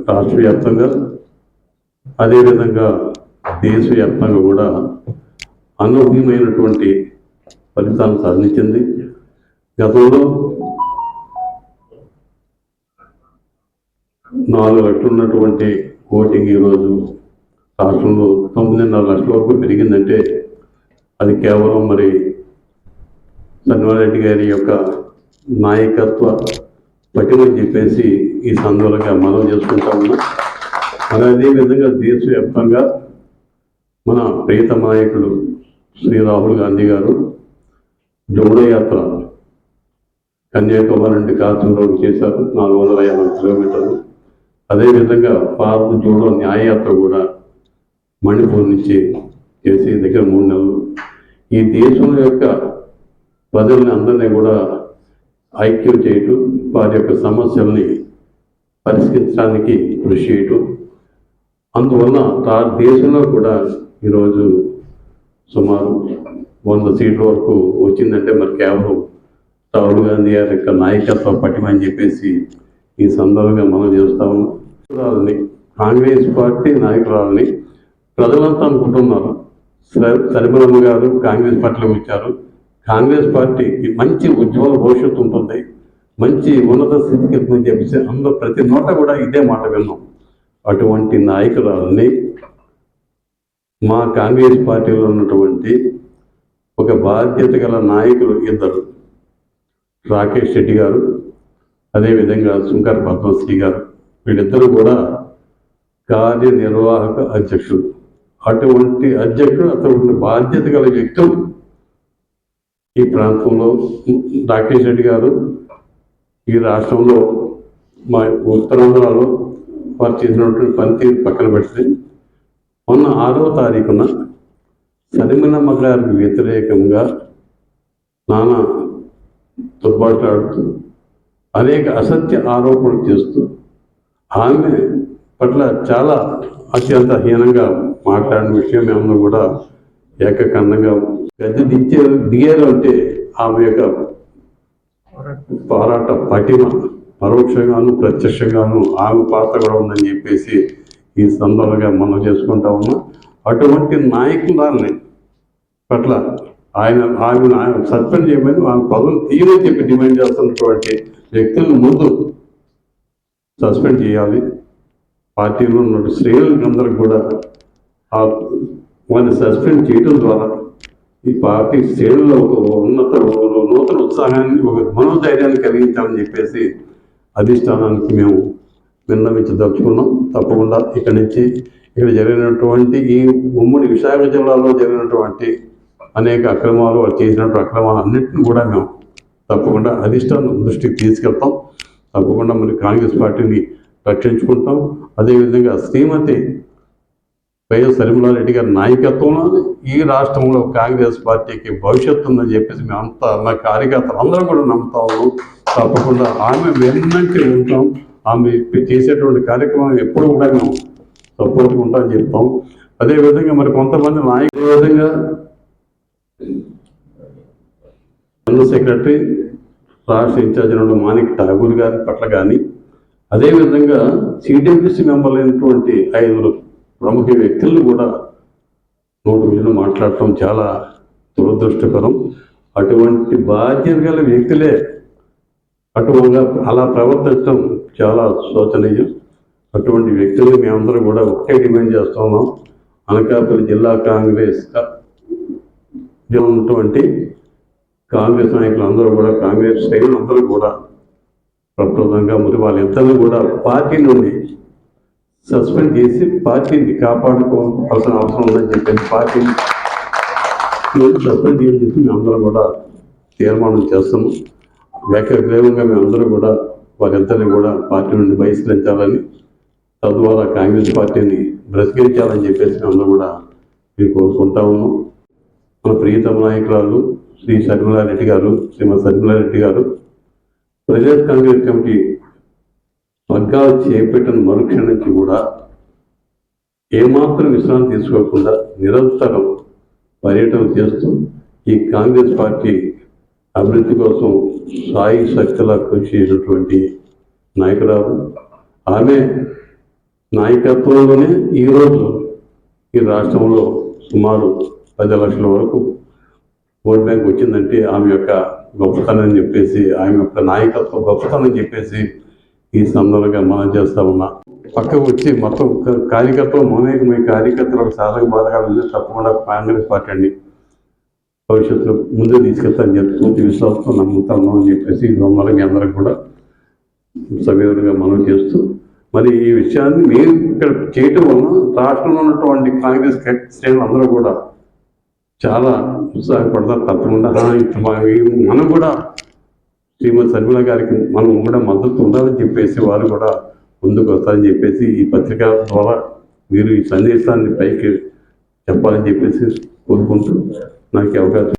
రాష్ట్ర వ్యాప్తంగా అదేవిధంగా దేశవ్యాప్తంగా కూడా అనూహ్యమైనటువంటి ఫలితాలను సాధించింది. గతంలో 4 లక్షలు ఉన్నటువంటి ఓటింగ్ ఈరోజు రాష్ట్రంలో 9.5 లక్షల వరకు పెరిగిందంటే అది కేవలం మరి సన్నివారెడ్డి గారి యొక్క నాయకత్వ పటిమని చెప్పేసి ఈ సందర్భంగా మనం చేసుకుంటా ఉన్నాం. మరి అదేవిధంగా దేశవ్యాప్తంగా మన ప్రియతమ నాయకుడు శ్రీ రాహుల్ గాంధీ గారు జోడో యాత్ర కన్యాకుమారి నుండి కాశ్మీర్లోకి చేశారు, 450 కిలోమీటర్లు. అదేవిధంగా భారత్ జోడో న్యాయయాత్ర కూడా మణిపూర్ నుంచి చేసి దగ్గర 3 నెలలు ఈ దేశం యొక్క ప్రజల్ని అందరినీ కూడా ఐక్యం చేయటం, వారి యొక్క సమస్యల్ని పరిష్కరించడానికి కృషి చేయటం. అందువల్ల దేశంలో కూడా ఈరోజు సుమారు 100 సీట్ల వరకు వచ్చిందంటే మరి కేవలం రాహుల్ గాంధీ గారి యొక్క నాయకత్వం పట్టిమని చెప్పేసి ఈ సందర్భంగా మనం చేస్తాము. కాంగ్రెస్ పార్టీ నాయకురాలని ప్రజలంతా అనుకుంటున్నారు. సరిమలమ్మ గారు కాంగ్రెస్ పార్టీలోకి వచ్చారు. కాంగ్రెస్ పార్టీకి మంచి ఉజ్వల భవిష్యత్తు ఉంటుంది, మంచి ఉన్నత స్థితికి వెళ్తుందని చెప్పేసి అందరూ ప్రతి నోట కూడా ఇదే మాట విన్నాం. అటువంటి నాయకురాలని మా కాంగ్రెస్ పార్టీలో ఉన్నటువంటి ఒక బాధ్యత గల నాయకులు ఇద్దరు, రాకేష్ రెడ్డి గారు అదేవిధంగా శంకర్ పద్మశ్రీ గారు, వీళ్ళిద్దరూ కూడా కార్యనిర్వాహక అధ్యక్షుడు. అటువంటి అధ్యక్షుడు, అటువంటి బాధ్యత గల వ్యక్తులు ఈ ప్రాంతంలో. రాకేష్ రెడ్డి గారు ఈ రాష్ట్రంలో మా ఉత్తరాంధ్రలో వారు చేసినటువంటి పనితీరు పక్కన పెడితే మొన్న 6వ తారీఖున సరిమలమ్మ గారికి వ్యతిరేకంగా నానా దుర్బాట్లాడుతూ అనేక అసత్య ఆరోపణలు చేస్తూ ఆమె పట్ల చాలా అత్యంత హీనంగా మాట్లాడిన విషయం మేమందరూ కూడా ఏకకండంగా గద్దె దిగారు. అంటే ఆమె యొక్క పోరాట పటిమ పరోక్షంగాను ప్రత్యక్షంగాను ఆమె పాత్ర కూడా ఉందని చెప్పేసి ఈ సందర్భంగా మనం చేసుకుంటా ఉన్నాం. అటువంటి నాయకులని పట్ల ఆమె సస్పెండ్ చేయమని ఆమె పదవులు తీయని చెప్పి డిమాండ్ చేస్తున్నటువంటి వ్యక్తులను ముందు సస్పెండ్ చేయాలి. పార్టీలో ఉన్న శ్రేణులందరికీ కూడా వారిని సస్పెండ్ చేయడం ద్వారా ఈ పార్టీ శ్రేణుల్లో ఒక నూతన ఉత్సాహాన్ని, ఒక మనోధైర్యాన్ని కలిగించాలని చెప్పేసి అధిష్టానానికి మేము విన్నవించదలుచుకున్నాం. తప్పకుండా ఇక్కడి నుంచి ఇక్కడ జరిగినటువంటి ఈ ఉమ్మడి విశాఖ జిల్లాలో జరిగినటువంటి అనేక అక్రమాలు, వాళ్ళు చేసినటువంటి అక్రమాలు అన్నింటినీ కూడా మేము తప్పకుండా అధిష్టానం దృష్టికి తీసుకెళ్తాం. తప్పకుండా మరి కాంగ్రెస్ పార్టీని రక్షించుకుంటాం. అదేవిధంగా శ్రీమతి వైఎస్ సరిమలారెడ్డి గారి నాయకత్వంలో ఈ రాష్ట్రంలో కాంగ్రెస్ పార్టీకి భవిష్యత్తు ఉందని చెప్పేసి మేమంతా మా కార్యకర్తలు అందరం కూడా నమ్ముతాము. తప్పకుండా ఆమె వెన్నంటి ఉంటాం. ఆమె చేసేటువంటి కార్యక్రమం ఎప్పుడు కూడా మేము సపోర్ట్గా ఉంటామని చెప్తాం. అదేవిధంగా మరి కొంతమంది నాయకుల విధంగా జనరల్ సెక్రటరీ రాష్ట్ర ఇన్ఛార్జ్ మాణిక్ ఠాగూర్ గారి పట్ల కానీ, అదేవిధంగా సిడబ్ల్యూసీ మెంబర్లు అయినటువంటి 5 ప్రముఖ వ్యక్తులను కూడా నోటు మీద మాట్లాడటం చాలా దురదృష్టకరం. అటువంటి బాధ్యత గల వ్యక్తులే అలా ప్రవర్తించడం చాలా శోచనీయం. అటువంటి వ్యక్తులు మేమందరూ కూడా ఒకటే డిమాండ్ చేస్తున్నాం. అనకాపల్లి జిల్లా కాంగ్రెస్ ఉన్నటువంటి కాంగ్రెస్ నాయకులు అందరూ కూడా, కాంగ్రెస్ శ్రేణులు అందరూ కూడా ప్రప్రదంగా మరి వాళ్ళిద్దరిని కూడా పార్టీ నుండి సస్పెండ్ చేసి పార్టీని కాపాడుకోవాల్సిన అవసరం ఉందని చెప్పేసి పార్టీని సస్పెండ్ చేయని చెప్పి మేమందరం కూడా తీర్మానం చేస్తున్నాం. ఏకగ్రీవంగా మేమందరూ కూడా వారిద్దరిని కూడా పార్టీ నుండి బహిష్కరించాలని, తద్వారా కాంగ్రెస్ పార్టీని బ్రతికించాలని చెప్పేసి మేమందరూ కూడా మేము కోరుకుంటా ఉన్నాం. మన ప్రియతమ నాయకురాలు శ్రీమతి సరిమలారెడ్డి గారు ప్రదేశ్ కాంగ్రెస్ కమిటీ వర్గాలు చేపట్టిన మరుక్షణం నుంచి కూడా ఏమాత్రం విశ్రాంతి తీసుకోకుండా నిరంతరం పర్యటన చేస్తూ ఈ కాంగ్రెస్ పార్టీ అభివృద్ధి కోసం సాయి శక్తులా కృషి చేసినటువంటి నాయకురాలు. ఆమె నాయకత్వంలోనే ఈరోజు ఈ రాష్ట్రంలో సుమారు 10 లక్షల వరకు ఓట్ బ్యాంక్ వచ్చిందంటే ఆమె యొక్క గొప్పతనం అని చెప్పేసి, ఆమె యొక్క నాయకత్వ గొప్పతనం అని చెప్పేసి ఈ సందర్భంగా మనం చేస్తా ఉన్నా. పక్కకు వచ్చి మొత్తం కార్యకర్తలు మమేకమై కార్యకర్తలకు సాధక బాధకాలు ఉంది, తప్పకుండా కాంగ్రెస్ పార్టీ అండి భవిష్యత్తులో ముందే తీసుకెళ్తానని చెప్పి పూర్తి విశ్వాసంతో నమ్ముతాను అని చెప్పేసి మీ అందరికి కూడా సభ్యులుగా మనం చేస్తూ, మరి ఈ విషయాన్ని మేము ఇక్కడ చేయటం వలన రాష్ట్రంలో ఉన్నటువంటి కాంగ్రెస్ శ్రేణులు అందరూ కూడా చాలా ఉత్సాహపడతారు. తప్పకుండా మనం కూడా శ్రీమతి శర్మిల గారికి మనం కూడా మద్దతు ఉండాలని చెప్పేసి వారు కూడా ముందుకు వస్తారని చెప్పేసి ఈ పత్రిక ద్వారా మీరు ఈ సందేశాన్ని పైకి చెప్పాలని చెప్పేసి కోరుకుంటూ నాకు అవకాశం